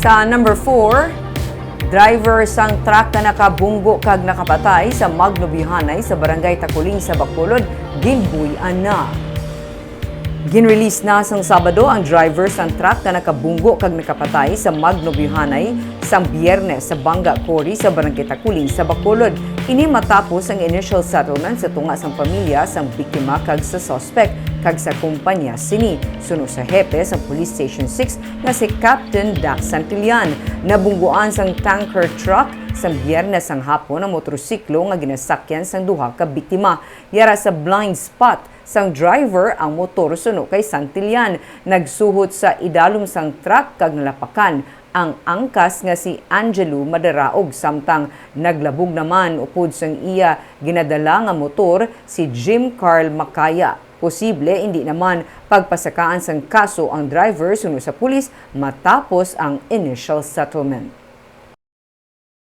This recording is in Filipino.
Sa number 4, driver sang truck na nakabunggo kag nakapatay sa Magnobihanay sa Barangay Takuling sa Bacolod, ginbuy-an na. Ginrelease na sang Sabado ang driver sang truck na nakabunggo kag nakapatay sa Magnobihanay sang Biyernes sa Banga Cori sa Barangay Takuling sa Bacolod. Ini matapos ang initial settlement sa tunga sang pamilya sang biktima kag sa suspect kag sa kumpanya sini. Suno sa hepe sa Police Station 6 nga si Captain Dax Santillan. Nabungguan sang tanker truck sang Biyernes sang hapon ang motorsiklo nga ginasakyan sang duha ka biktima. Yara sa blind spot sang driver ang motor suno kay Santillan. Nagsuhot sa idalom sang truck kag nalapakan ang angkas nga si Angelo Madaraog samtang naglabog naman upod sang iya ginadala nga motor si Jim Carl Macaya. Posible hindi naman pagpasakaan sang kaso ang driver suno sa pulis matapos ang initial settlement.